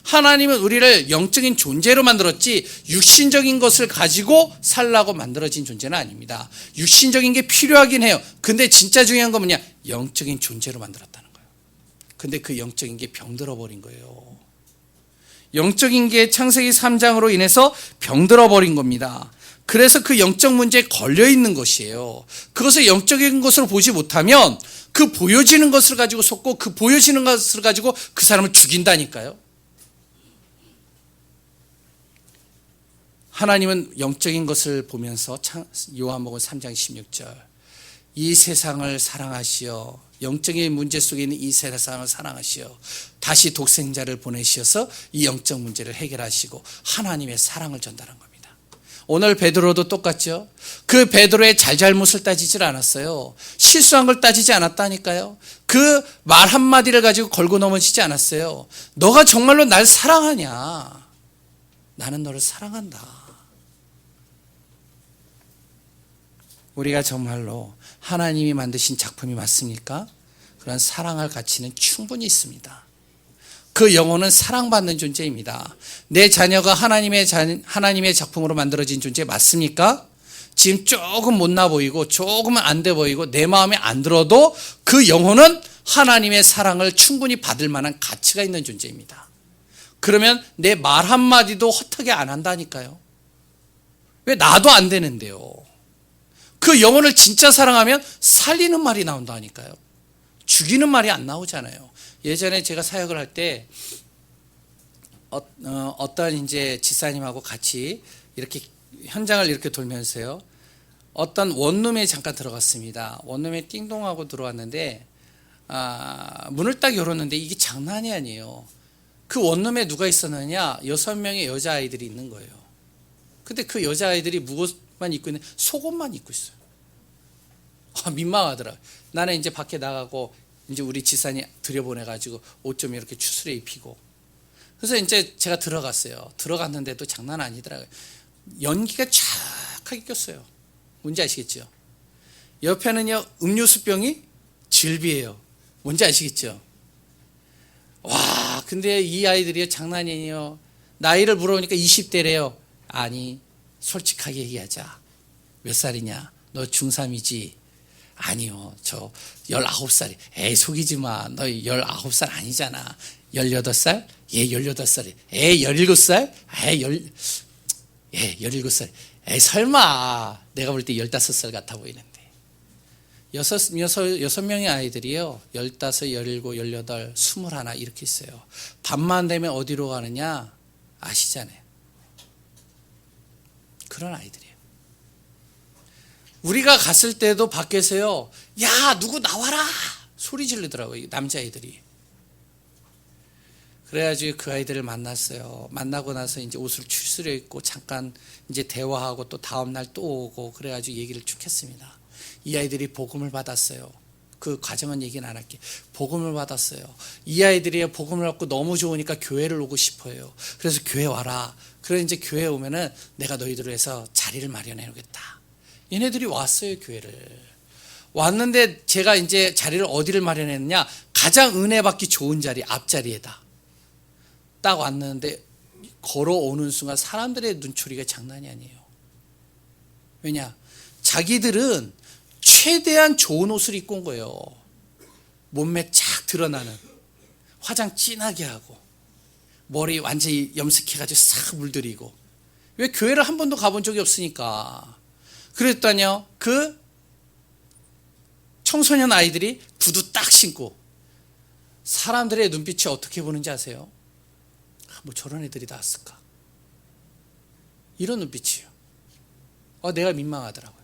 하나님은 우리를 영적인 존재로 만들었지 육신적인 것을 가지고 살라고 만들어진 존재는 아닙니다. 육신적인 게 필요하긴 해요. 근데 진짜 중요한 건 뭐냐? 영적인 존재로 만들었다는 거예요. 근데 그 영적인 게 병들어 버린 거예요. 영적인 게 창세기 3장으로 인해서 병들어 버린 겁니다. 그래서 그 영적 문제에 걸려 있는 것이에요. 그것을 영적인 것으로 보지 못하면 그 보여지는 것을 가지고 속고 그 보여지는 것을 가지고 그 사람을 죽인다니까요. 하나님은 영적인 것을 보면서 요한복음 3장 16절 이 세상을 사랑하시어 영적인 문제 속에 있는 이 세상을 사랑하시어 다시 독생자를 보내셔서 이 영적 문제를 해결하시고 하나님의 사랑을 전달한 겁니다. 오늘 베드로도 똑같죠. 그 베드로의 잘잘못을 따지질 않았어요. 실수한 걸 따지지 않았다니까요. 그 말 한마디를 가지고 걸고 넘어지지 않았어요. 너가 정말로 날 사랑하냐? 나는 너를 사랑한다. 우리가 정말로 하나님이 만드신 작품이 맞습니까? 그런 사랑할 가치는 충분히 있습니다. 그 영혼은 사랑받는 존재입니다. 내 자녀가 하나님의 작품으로 만들어진 존재 맞습니까? 지금 조금 못나 보이고 조금은 안 돼 보이고 내 마음에 안 들어도 그 영혼은 하나님의 사랑을 충분히 받을 만한 가치가 있는 존재입니다. 그러면 내 말 한마디도 헛하게 안 한다니까요. 왜? 나도 안 되는데요. 그 영혼을 진짜 사랑하면 살리는 말이 나온다니까요. 죽이는 말이 안 나오잖아요. 예전에 제가 사역을 할 때 어떤 이제 집사님하고 같이 이렇게 현장을 이렇게 돌면서요. 어떤 원룸에 잠깐 들어갔습니다. 원룸에 띵동하고 들어왔는데 문을 딱 열었는데 이게 장난이 아니에요. 그 원룸에 누가 있었느냐? 6명의 여자아이들이 있는 거예요. 근데 그 여자아이들이 무엇만 입고 있는 속옷만 입고 있어요. 민망하더라. 나는 이제 밖에 나가고 이제 우리 지산이 들여보내가지고 옷 좀 이렇게 추스려 입히고. 그래서 이제 제가 들어갔어요. 들어갔는데도 장난 아니더라고요. 연기가 쫙하게 꼈어요. 뭔지 아시겠죠? 옆에는요 음료수병이 질비해요. 뭔지 아시겠죠? 와, 근데 이 아이들이 장난이 아니에요. 나이를 물어보니까 20대래요. 아니, 솔직하게 얘기하자. 몇 살이냐? 너 중3이지? 아니요, 저 19살. 에이, 속이지 마. 너 19살 아니잖아. 18살? 예, 18살. 에이, 17살? 에이, 17살. 에이, 설마. 내가 볼 때 15살 같아 보이는데. 여섯 명의 아이들이요. 15, 17, 18, 21 이렇게 있어요. 밤만 되면 어디로 가느냐? 아시잖아요. 그런 아이들이에요. 우리가 갔을 때도 밖에서요. 야, 누구 나와라! 소리 지르더라고요. 남자아이들이. 그래가지고 그 아이들을 만났어요. 만나고 나서 이제 옷을 추스려 입고 잠깐 이제 대화하고 또 다음날 또 오고 그래가지고 얘기를 쭉 했습니다. 이 아이들이 복음을 받았어요. 그 과정은 얘기는 안 할게. 복음을 받았어요. 이 아이들이 복음을 받고 너무 좋으니까 교회를 오고 싶어요. 그래서 교회 와라. 그래 이제 교회 오면은 내가 너희들을 위해서 자리를 마련해 놓겠다. 얘네들이 왔어요, 교회를. 왔는데 제가 이제 자리를 어디를 마련했느냐? 가장 은혜 받기 좋은 자리, 앞자리에다. 딱 왔는데 걸어오는 순간 사람들의 눈초리가 장난이 아니에요. 왜냐? 자기들은 최대한 좋은 옷을 입고 온 거예요. 몸매 쫙 드러나는. 화장 진하게 하고 머리 완전히 염색해가지고 싹 물들이고. 왜? 교회를 한 번도 가본 적이 없으니까. 그랬더니요, 그 청소년 아이들이 구두 딱 신고 사람들의 눈빛이 어떻게 보는지 아세요? 뭐 저런 애들이 다 왔을까? 이런 눈빛이에요. 내가 민망하더라고요.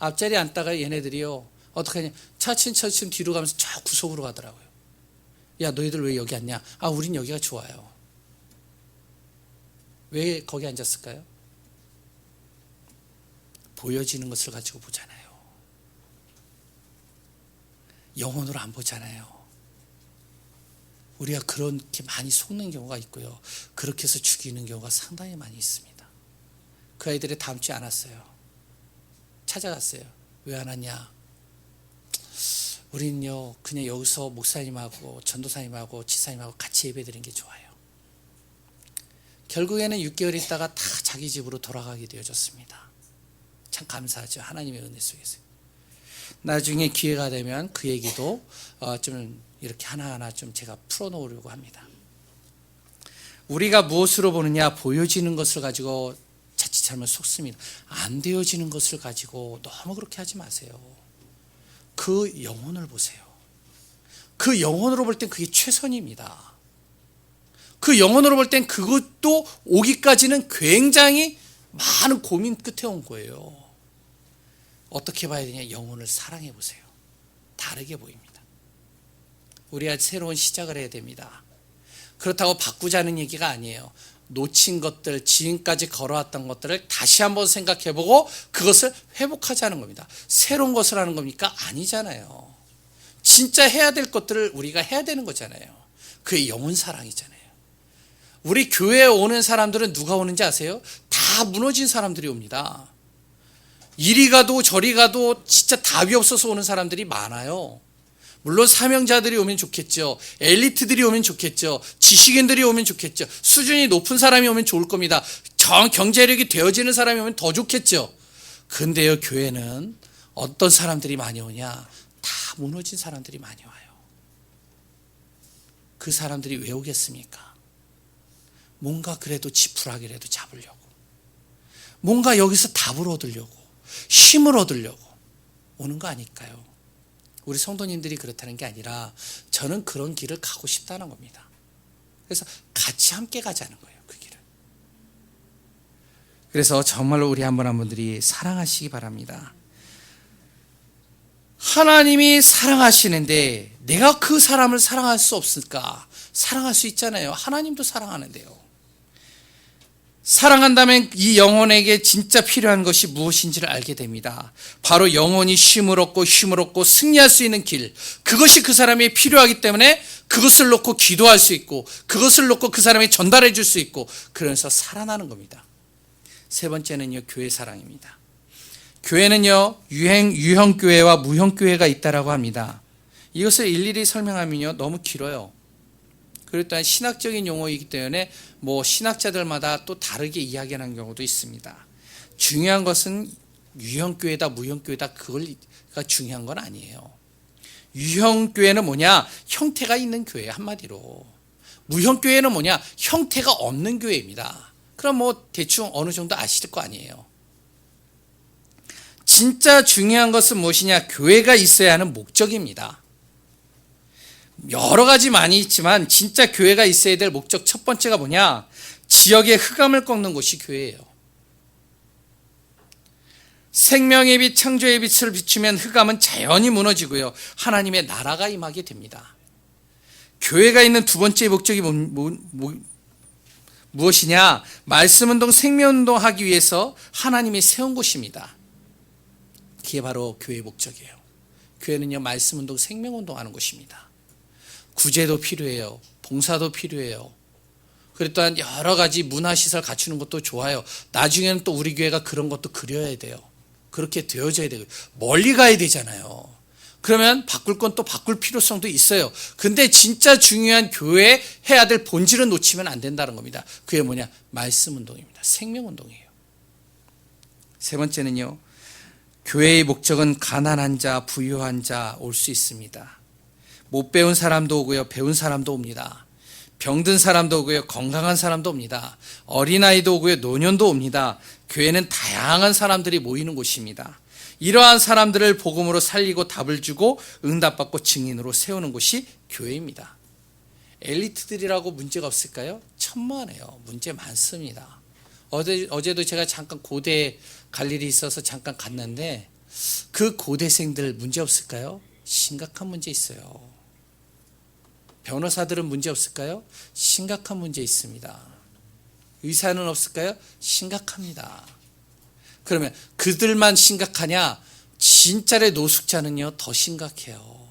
앞자리에 앉다가 얘네들이요, 어떻게 하냐, 차츰차츰 뒤로 가면서 저 구석으로 가더라고요. 야, 너희들 왜 여기 앉냐? 아, 우린 여기가 좋아요. 왜 거기 앉았을까요? 보여지는 것을 가지고 보잖아요. 영혼으로 안 보잖아요. 우리가 그렇게 많이 속는 경우가 있고요. 그렇게 해서 죽이는 경우가 상당히 많이 있습니다. 그 아이들이 다음 주에 안 왔어요. 찾아갔어요. 왜 안 왔냐? 우리는요, 그냥 여기서 목사님하고 전도사님하고 지사님하고 같이 예배드리는 게 좋아요. 결국에는 6개월 있다가 다 자기 집으로 돌아가게 되어졌습니다. 참 감사하죠. 하나님의 은혜 속에서. 나중에 기회가 되면 그 얘기도 좀 이렇게 하나하나 좀 제가 풀어놓으려고 합니다. 우리가 무엇으로 보느냐? 보여지는 것을 가지고 자칫 잘못 속습니다. 안 되어지는 것을 가지고 너무 그렇게 하지 마세요. 그 영혼을 보세요. 그 영혼으로 볼 땐 그게 최선입니다. 그 영혼으로 볼 땐 그것도 오기까지는 굉장히 많은 고민 끝에 온 거예요. 어떻게 봐야 되냐? 영혼을 사랑해 보세요. 다르게 보입니다. 우리가 새로운 시작을 해야 됩니다. 그렇다고 바꾸자는 얘기가 아니에요. 놓친 것들, 지금까지 걸어왔던 것들을 다시 한번 생각해보고 그것을 회복하자는 겁니다. 새로운 것을 하는 겁니까? 아니잖아요. 진짜 해야 될 것들을 우리가 해야 되는 거잖아요. 그게 영혼 사랑이잖아요. 우리 교회에 오는 사람들은 누가 오는지 아세요? 다 무너진 사람들이 옵니다. 이리 가도 저리 가도 진짜 답이 없어서 오는 사람들이 많아요. 물론 사명자들이 오면 좋겠죠. 엘리트들이 오면 좋겠죠. 지식인들이 오면 좋겠죠. 수준이 높은 사람이 오면 좋을 겁니다. 경제력이 되어지는 사람이 오면 더 좋겠죠. 근데요, 교회는 어떤 사람들이 많이 오냐? 다 무너진 사람들이 많이 와요. 그 사람들이 왜 오겠습니까? 뭔가 그래도 지푸라기라도 잡으려고, 뭔가 여기서 답을 얻으려고, 힘을 얻으려고 오는 거 아닐까요? 우리 성도님들이 그렇다는 게 아니라 저는 그런 길을 가고 싶다는 겁니다. 그래서 같이 함께 가자는 거예요, 그 길을. 그래서 정말로 우리 한 분 한 분들이 사랑하시기 바랍니다. 하나님이 사랑하시는데 내가 그 사람을 사랑할 수 없을까? 사랑할 수 있잖아요. 하나님도 사랑하는데요. 사랑한다면 이 영혼에게 진짜 필요한 것이 무엇인지를 알게 됩니다. 바로 영혼이 힘을 얻고 승리할 수 있는 길, 그것이 그 사람이 필요하기 때문에 그것을 놓고 기도할 수 있고 그것을 놓고 그 사람이 전달해 줄 수 있고, 그래서 살아나는 겁니다. 세 번째는요, 교회 사랑입니다. 교회는요, 유형교회와 무형교회가 있다라고 합니다. 이것을 일일이 설명하면요 너무 길어요. 그리고 또한 신학적인 용어이기 때문에 신학자들마다 또 다르게 이야기하는 경우도 있습니다. 중요한 것은 유형교회다 무형교회다 그가 중요한 건 아니에요. 유형교회는 뭐냐? 형태가 있는 교회, 한마디로. 무형교회는 뭐냐? 형태가 없는 교회입니다. 그럼 대충 어느 정도 아실 거 아니에요. 진짜 중요한 것은 무엇이냐? 교회가 있어야 하는 목적입니다. 여러 가지 많이 있지만 진짜 교회가 있어야 될 목적 첫 번째가 뭐냐? 지역의 흑암을 꺾는 곳이 교회예요. 생명의 빛, 창조의 빛을 비추면 흑암은 자연히 무너지고요. 하나님의 나라가 임하게 됩니다. 교회가 있는 두 번째 목적이 무엇이냐? 말씀운동, 생명운동 하기 위해서 하나님이 세운 곳입니다. 그게 바로 교회의 목적이에요. 교회는요, 말씀운동, 생명운동 하는 곳입니다. 구제도 필요해요. 봉사도 필요해요. 그리고 또한 여러 가지 문화시설 갖추는 것도 좋아요. 나중에는 또 우리 교회가 그런 것도 그려야 돼요. 그렇게 되어져야 되고 멀리 가야 되잖아요. 그러면 바꿀 건 또 바꿀 필요성도 있어요. 근데 진짜 중요한 교회 해야 될 본질은 놓치면 안 된다는 겁니다. 그게 뭐냐? 말씀 운동입니다. 생명 운동이에요. 세 번째는요. 교회의 목적은 가난한 자, 부유한 자 올 수 있습니다. 못 배운 사람도 오고요. 배운 사람도 옵니다. 병든 사람도 오고요. 건강한 사람도 옵니다. 어린아이도 오고요. 노년도 옵니다. 교회는 다양한 사람들이 모이는 곳입니다. 이러한 사람들을 복음으로 살리고 답을 주고 응답받고 증인으로 세우는 곳이 교회입니다. 엘리트들이라고 문제가 없을까요? 천만에요. 문제 많습니다. 어제도 제가 잠깐 고대 갈 일이 있어서 잠깐 갔는데 그 고대생들 문제 없을까요? 심각한 문제 있어요. 변호사들은 문제 없을까요? 심각한 문제 있습니다. 의사는 없을까요? 심각합니다. 그러면 그들만 심각하냐? 진짜의 노숙자는요 더 심각해요.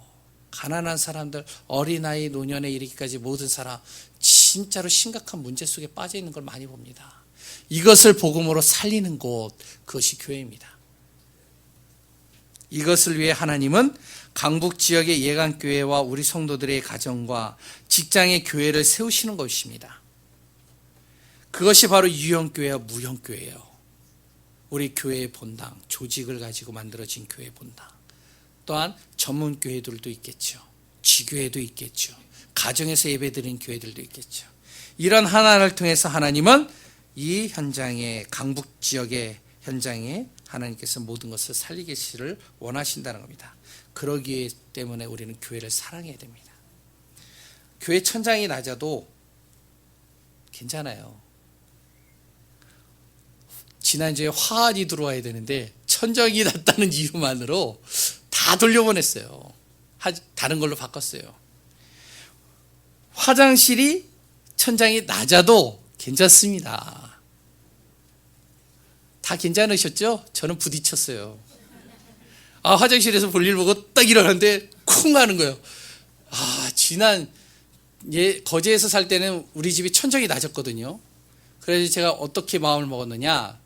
가난한 사람들, 어린아이, 노년에 이르기까지 모든 사람 진짜로 심각한 문제 속에 빠져 있는 걸 많이 봅니다. 이것을 복음으로 살리는 곳, 그것이 교회입니다. 이것을 위해 하나님은 강북 지역의 예강교회와 우리 성도들의 가정과 직장의 교회를 세우시는 것입니다. 그것이 바로 유형교회와 무형교회예요. 우리 교회의 본당, 조직을 가지고 만들어진 교회의 본당. 또한 전문교회들도 있겠죠. 지교회도 있겠죠. 가정에서 예배드리는 교회들도 있겠죠. 이런 하나를 통해서 하나님은 이 현장에, 강북 지역의 현장에 하나님께서 모든 것을 살리기를 원하신다는 겁니다. 그러기 때문에 우리는 교회를 사랑해야 됩니다. 교회 천장이 낮아도 괜찮아요. 지난주에 화환이 들어와야 되는데 천장이 낮다는 이유만으로 다 돌려보냈어요. 다른 걸로 바꿨어요. 화장실이 천장이 낮아도 괜찮습니다. 다 괜찮으셨죠? 저는 부딪혔어요. 화장실에서 볼일 보고 딱 일어났는데 쿵 하는 거예요. 거제에서 살 때는 우리 집이 천장이 낮았거든요. 그래서 제가 어떻게 마음을 먹었느냐?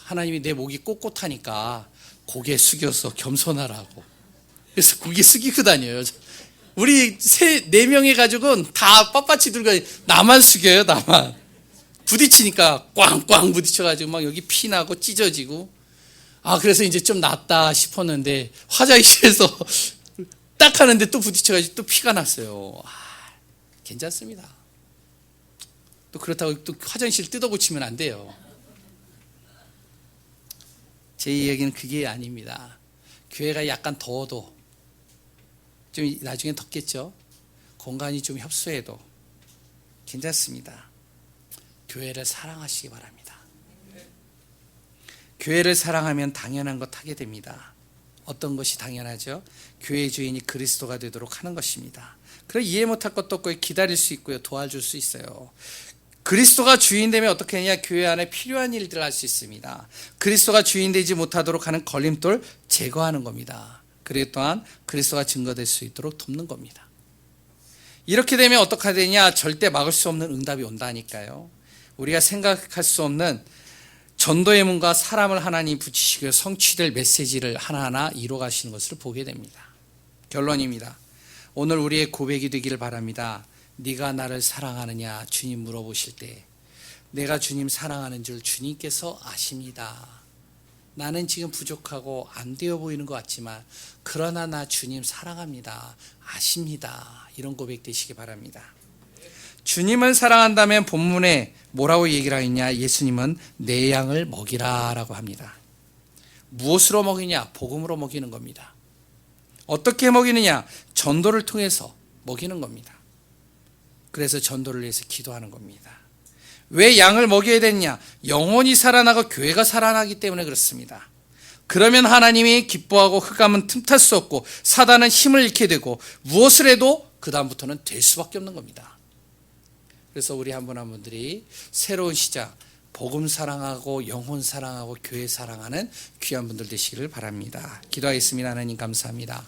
하나님이 내 목이 꼿꼿하니까 고개 숙여서 겸손하라고. 그래서 고개 숙이고 다녀요. 우리 네 명의 가족은 다 빳빳이 들고 나만 숙여요, 나만. 부딪히니까 꽝꽝 부딪혀가지고 막 여기 피 나고 찢어지고. 그래서 이제 좀 낫다 싶었는데 화장실에서 딱 하는데 또 부딪혀가지고 또 피가 났어요. 괜찮습니다. 또 그렇다고 또 화장실 뜯어고치면 안 돼요. 제 이야기는 그게 아닙니다. 교회가 약간 더워도 좀 나중에 덥겠죠. 공간이 좀 협소해도 괜찮습니다. 교회를 사랑하시기 바랍니다. 교회를 사랑하면 당연한 것 하게 됩니다. 어떤 것이 당연하죠? 교회의 주인이 그리스도가 되도록 하는 것입니다. 그래 이해 못할 것도 없고 기다릴 수 있고요. 도와줄 수 있어요. 그리스도가 주인 되면 어떻게 하느냐? 교회 안에 필요한 일들을 할 수 있습니다. 그리스도가 주인 되지 못하도록 하는 걸림돌 제거하는 겁니다. 그리고 또한 그리스도가 증거될 수 있도록 돕는 겁니다. 이렇게 되면 어떻게 되냐? 절대 막을 수 없는 응답이 온다니까요. 우리가 생각할 수 없는 전도의 문과 사람을 하나님 붙이시고 성취될 메시지를 하나하나 이루어가시는 것을 보게 됩니다. 결론입니다. 오늘 우리의 고백이 되기를 바랍니다. 네가 나를 사랑하느냐 주님 물어보실 때 내가 주님 사랑하는 줄 주님께서 아십니다. 나는 지금 부족하고 안 되어 보이는 것 같지만 그러나 나 주님 사랑합니다. 아십니다. 이런 고백 되시기 바랍니다. 주님을 사랑한다면 본문에 뭐라고 얘기를 하느냐, 예수님은 내 양을 먹이라 라고 합니다. 무엇으로 먹이냐? 복음으로 먹이는 겁니다. 어떻게 먹이느냐? 전도를 통해서 먹이는 겁니다. 그래서 전도를 위해서 기도하는 겁니다. 왜 양을 먹여야 되느냐? 영혼이 살아나고 교회가 살아나기 때문에 그렇습니다. 그러면 하나님이 기뻐하고 흑암은 틈탈 수 없고 사단은 힘을 잃게 되고 무엇을 해도 그 다음부터는 될 수밖에 없는 겁니다. 그래서 우리 한 분 한 분들이 새로운 시작, 복음 사랑하고 영혼 사랑하고 교회 사랑하는 귀한 분들 되시기를 바랍니다. 기도하겠습니다. 하나님 감사합니다.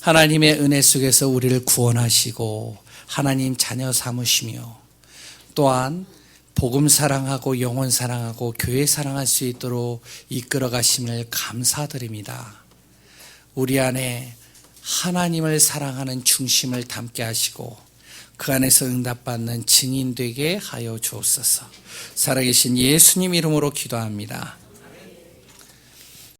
하나님의 은혜 속에서 우리를 구원하시고 하나님 자녀 삼으시며 또한 복음 사랑하고 영혼 사랑하고 교회 사랑할 수 있도록 이끌어 가심을 감사드립니다. 우리 안에 하나님을 사랑하는 중심을 담게 하시고 그 안에서 응답받는 증인 되게 하여 주옵소서. 살아계신 예수님 이름으로 기도합니다.